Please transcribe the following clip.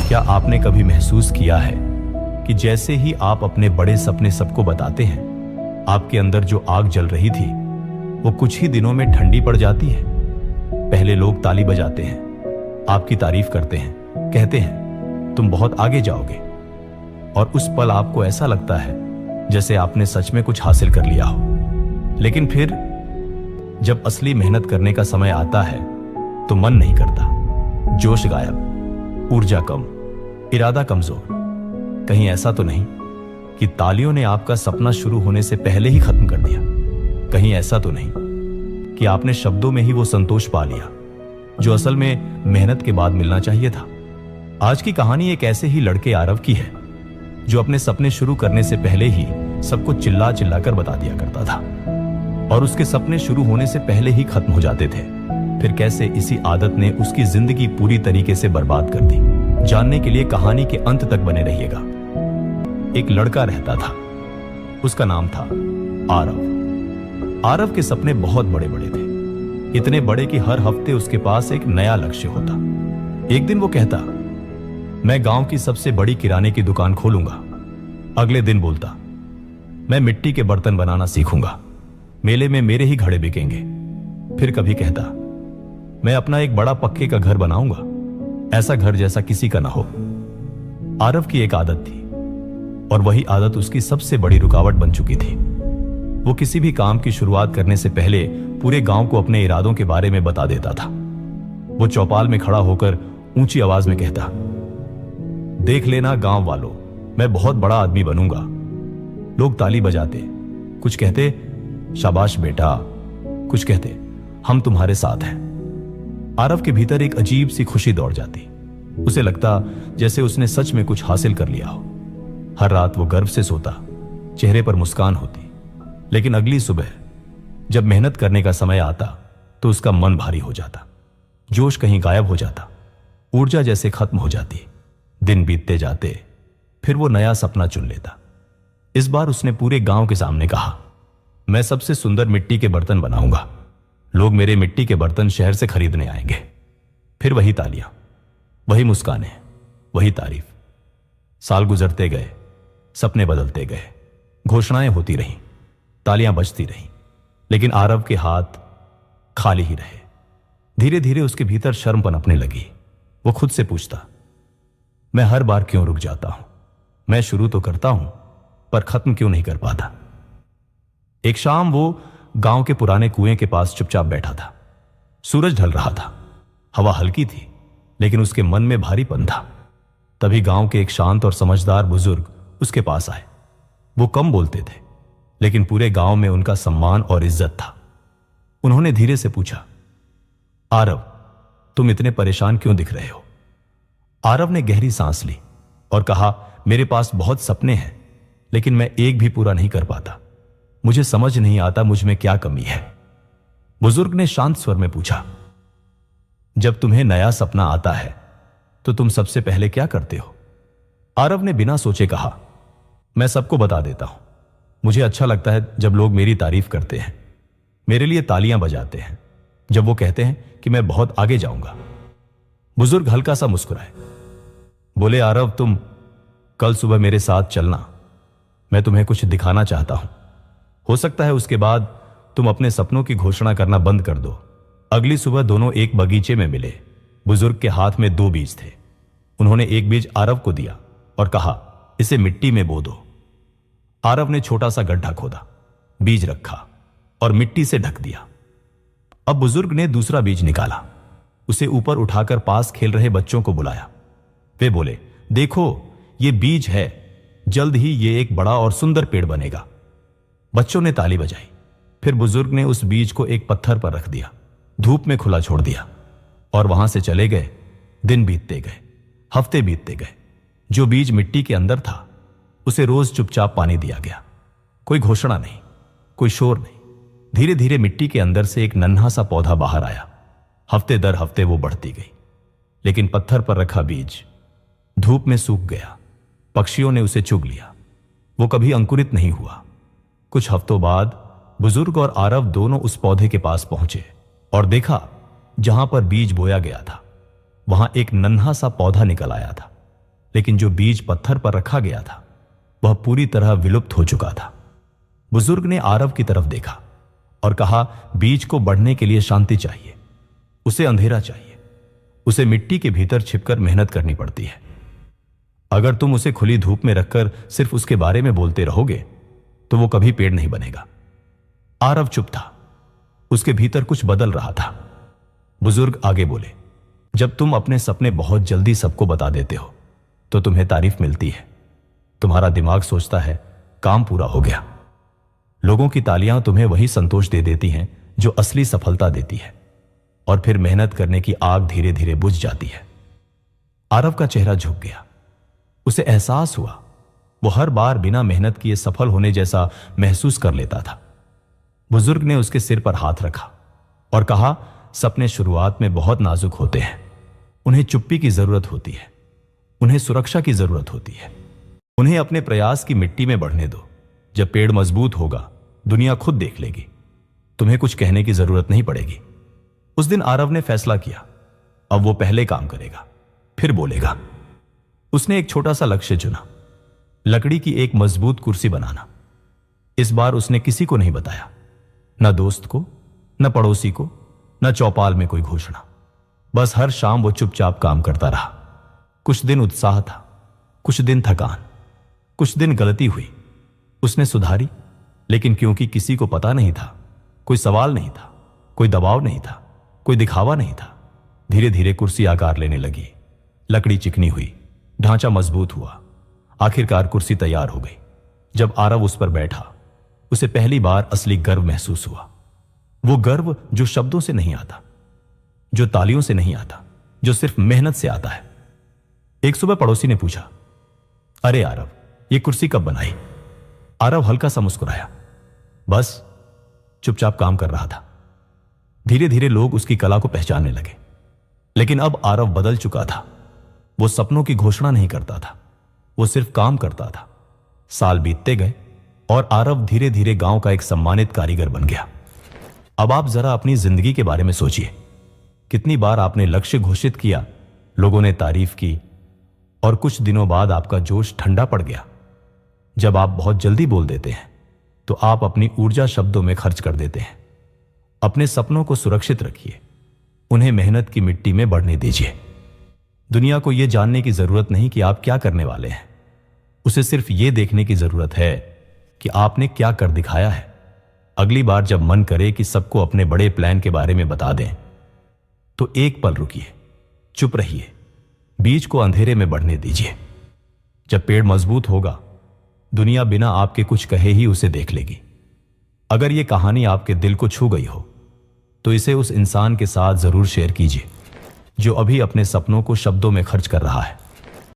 क्या आपने कभी महसूस किया है कि जैसे ही आप अपने बड़े सपने सबको बताते हैं, आपके अंदर जो आग जल रही थी वो कुछ ही दिनों में ठंडी पड़ जाती है? पहले लोग ताली बजाते हैं, आपकी तारीफ करते हैं, कहते हैं तुम बहुत आगे जाओगे, और उस पल आपको ऐसा लगता है जैसे आपने सच में कुछ हासिल कर लिया हो। लेकिन फिर जब असली मेहनत करने का समय आता है तो मन नहीं करता, जोश गायब, ऊर्जा कम, इरादा कमजोर। कहीं ऐसा तो नहीं कि तालियों ने आपका सपना शुरू होने से पहले ही खत्म कर दिया? कहीं ऐसा तो नहीं कि आपने शब्दों में ही वो संतोष पा लिया जो असल में मेहनत के बाद मिलना चाहिए था? आज की कहानी एक ऐसे ही लड़के आरव की है जो अपने सपने शुरू करने से पहले ही सबको चिल्ला चिल्ला कर बता दिया करता था, और उसके सपने शुरू होने से पहले ही खत्म हो जाते थे। फिर कैसे इसी आदत ने उसकी जिंदगी पूरी तरीके से बर्बाद कर दी, जानने के लिए कहानी के अंत तक बने रहिएगा। एक लड़का रहता था, उसका नाम था आरव। आरव के सपने बहुत बड़े बड़े थे, इतने बड़े कि हर हफ्ते उसके पास एक नया लक्ष्य होता। एक दिन वो कहता, मैं गांव की सबसे बड़ी किराने की दुकान खोलूंगा। अगले दिन बोलता, मैं मिट्टी के बर्तन बनाना सीखूंगा, मेले में मेरे ही घड़े बिकेंगे। फिर कभी कहता, मैं अपना एक बड़ा पक्के का घर बनाऊंगा, ऐसा घर जैसा किसी का ना हो। आरव की एक आदत थी, और वही आदत उसकी सबसे बड़ी रुकावट बन चुकी थी। वो किसी भी काम की शुरुआत करने से पहले पूरे गांव को अपने इरादों के बारे में बता देता था। वो चौपाल में खड़ा होकर ऊंची आवाज में कहता, देख लेना गांव वालों, मैं बहुत बड़ा आदमी बनूंगा। लोग ताली बजाते, कुछ कहते शाबाश बेटा, कुछ कहते हम तुम्हारे साथ हैं। आरव के भीतर एक अजीब सी खुशी दौड़ जाती। उसे लगता जैसे उसने सच में कुछ हासिल कर लिया हो। हर रात वो गर्व से सोता, चेहरे पर मुस्कान होती। लेकिन अगली सुबह जब मेहनत करने का समय आता तो उसका मन भारी हो जाता, जोश कहीं गायब हो जाता, ऊर्जा जैसे खत्म हो जाती। दिन बीतते जाते, फिर वो नया सपना चुन लेता। इस बार उसने पूरे गांव के सामने कहा, मैं सबसे सुंदर मिट्टी के बर्तन बनाऊंगा, लोग मेरे मिट्टी के बर्तन शहर से खरीदने आएंगे। फिर वही तालियां, वही मुस्कानें, वही तारीफ। साल गुजरते गए, सपने बदलते गए, घोषणाएं होती रहीं, तालियां बजती रहीं, लेकिन आरव के हाथ खाली ही रहे। धीरे धीरे उसके भीतर शर्म पनपने लगी। वो खुद से पूछता, मैं हर बार क्यों रुक जाता हूं? मैं शुरू तो करता हूं पर खत्म क्यों नहीं कर पाता? एक शाम वो गांव के पुराने कुएं के पास चुपचाप बैठा था। सूरज ढल रहा था, हवा हल्की थी, लेकिन उसके मन में भारीपन था। तभी गांव के एक शांत और समझदार बुजुर्ग उसके पास आए। वो कम बोलते थे, लेकिन पूरे गांव में उनका सम्मान और इज्जत था। उन्होंने धीरे से पूछा, आरव, तुम इतने परेशान क्यों दिख रहे हो? आरव ने गहरी सांस ली और कहा, मेरे पास बहुत सपने हैं, लेकिन मैं एक भी पूरा नहीं कर पाता। मुझे समझ नहीं आता मुझ में क्या कमी है। बुजुर्ग ने शांत स्वर में पूछा, जब तुम्हें नया सपना आता है तो तुम सबसे पहले क्या करते हो? आरव ने बिना सोचे कहा, मैं सबको बता देता हूं। मुझे अच्छा लगता है जब लोग मेरी तारीफ करते हैं, मेरे लिए तालियां बजाते हैं, जब वो कहते हैं कि मैं बहुत आगे जाऊंगा। बुजुर्ग हल्का सा मुस्कुराए, बोले, आरव, तुम कल सुबह मेरे साथ चलना, मैं तुम्हें कुछ दिखाना चाहता हूं। हो सकता है उसके बाद तुम अपने सपनों की घोषणा करना बंद कर दो। अगली सुबह दोनों एक बगीचे में मिले। बुजुर्ग के हाथ में 2 बीज थे। उन्होंने एक बीज आरव को दिया और कहा, इसे मिट्टी में बो दो। आरव ने छोटा सा गड्ढा खोदा, बीज रखा और मिट्टी से ढक दिया। अब बुजुर्ग ने दूसरा बीज निकाला, उसे ऊपर उठाकर पास खेल रहे बच्चों को बुलाया। वे बोले, देखो ये बीज है, जल्द ही ये एक बड़ा और सुंदर पेड़ बनेगा। बच्चों ने ताली बजाई। फिर बुजुर्ग ने उस बीज को एक पत्थर पर रख दिया, धूप में खुला छोड़ दिया और वहां से चले गए। दिन बीतते गए, हफ्ते बीतते गए। जो बीज मिट्टी के अंदर था उसे रोज चुपचाप पानी दिया गया। कोई घोषणा नहीं, कोई शोर नहीं। धीरे धीरे मिट्टी के अंदर से एक नन्हा सा पौधा बाहर आया। हफ्ते दर हफ्ते वो बढ़ती गई, लेकिन पत्थर पर रखा बीज धूप में सूख गया। पक्षियों ने उसे चुग लिया, वो कभी अंकुरित नहीं हुआ। कुछ हफ्तों बाद बुजुर्ग और आरव दोनों उस पौधे के पास पहुंचे और देखा जहां पर बीज बोया गया था वहां एक नन्हा सा पौधा निकल आया था। लेकिन जो बीज पत्थर पर रखा गया था वह पूरी तरह विलुप्त हो चुका था। बुजुर्ग ने आरव की तरफ देखा और कहा, बीज को बढ़ने के लिए शांति चाहिए, उसे अंधेरा चाहिए, उसे मिट्टी के भीतर छिपकर मेहनत करनी पड़ती है। अगर तुम उसे खुली धूप में रखकर सिर्फ उसके बारे में बोलते रहोगे तो वो कभी पेड़ नहीं बनेगा। आरव चुप था, उसके भीतर कुछ बदल रहा था। बुजुर्ग आगे बोले, जब तुम अपने सपने बहुत जल्दी सबको बता देते हो तो तुम्हें तारीफ मिलती है। तुम्हारा दिमाग सोचता है काम पूरा हो गया। लोगों की तालियां तुम्हें वही संतोष दे देती हैं जो असली सफलता देती है, और फिर मेहनत करने की आग धीरे धीरे बुझ जाती है। आरव का चेहरा झुक गया। उसे एहसास हुआ वो हर बार बिना मेहनत किए सफल होने जैसा महसूस कर लेता था। बुजुर्ग ने उसके सिर पर हाथ रखा और कहा, सपने शुरुआत में बहुत नाजुक होते हैं। उन्हें चुप्पी की जरूरत होती है, उन्हें सुरक्षा की जरूरत होती है। उन्हें अपने प्रयास की मिट्टी में बढ़ने दो। जब पेड़ मजबूत होगा दुनिया खुद देख लेगी, तुम्हें कुछ कहने की जरूरत नहीं पड़ेगी। उस दिन आरव ने फैसला किया, अब वो पहले काम करेगा फिर बोलेगा। उसने एक छोटा सा लक्ष्य चुना, लकड़ी की एक मजबूत कुर्सी बनाना। इस बार उसने किसी को नहीं बताया, न दोस्त को, न पड़ोसी को, न चौपाल में कोई घोषणा। बस हर शाम वो चुपचाप काम करता रहा। कुछ दिन उत्साह था, कुछ दिन थकान, कुछ दिन गलती हुई, उसने सुधारी। लेकिन क्योंकि किसी को पता नहीं था, कोई सवाल नहीं था, कोई दबाव नहीं था, कोई दिखावा नहीं था, धीरे धीरे कुर्सी आकार लेने लगी। लकड़ी चिकनी हुई, ढांचा मजबूत हुआ। आखिरकार कुर्सी तैयार हो गई। जब आरव उस पर बैठा उसे पहली बार असली गर्व महसूस हुआ। वो गर्व जो शब्दों से नहीं आता, जो तालियों से नहीं आता, जो सिर्फ मेहनत से आता है। एक सुबह पड़ोसी ने पूछा, अरे आरव, ये कुर्सी कब बनाई? आरव हल्का सा मुस्कुराया, बस चुपचाप काम कर रहा था। धीरे धीरे लोग उसकी कला को पहचानने लगे। लेकिन अब आरव बदल चुका था। वो सपनों की घोषणा नहीं करता था, वो सिर्फ काम करता था। साल बीतते गए और आरव धीरे धीरे गांव का एक सम्मानित कारीगर बन गया। अब आप जरा अपनी जिंदगी के बारे में सोचिए। कितनी बार आपने लक्ष्य घोषित किया, लोगों ने तारीफ की, और कुछ दिनों बाद आपका जोश ठंडा पड़ गया। जब आप बहुत जल्दी बोल देते हैं तो आप अपनी ऊर्जा शब्दों में खर्च कर देते हैं। अपने सपनों को सुरक्षित रखिए, उन्हें मेहनत की मिट्टी में बढ़ने दीजिए। दुनिया को यह जानने की जरूरत नहीं कि आप क्या करने वाले हैं, उसे सिर्फ यह देखने की जरूरत है कि आपने क्या कर दिखाया है। अगली बार जब मन करे कि सबको अपने बड़े प्लान के बारे में बता दें तो एक पल रुकिए, चुप रहिए, बीज को अंधेरे में बढ़ने दीजिए। जब पेड़ मजबूत होगा दुनिया बिना आपके कुछ कहे ही उसे देख लेगी। अगर यह कहानी आपके दिल को छू गई हो तो इसे उस इंसान के साथ जरूर शेयर कीजिए जो अभी अपने सपनों को शब्दों में खर्च कर रहा है।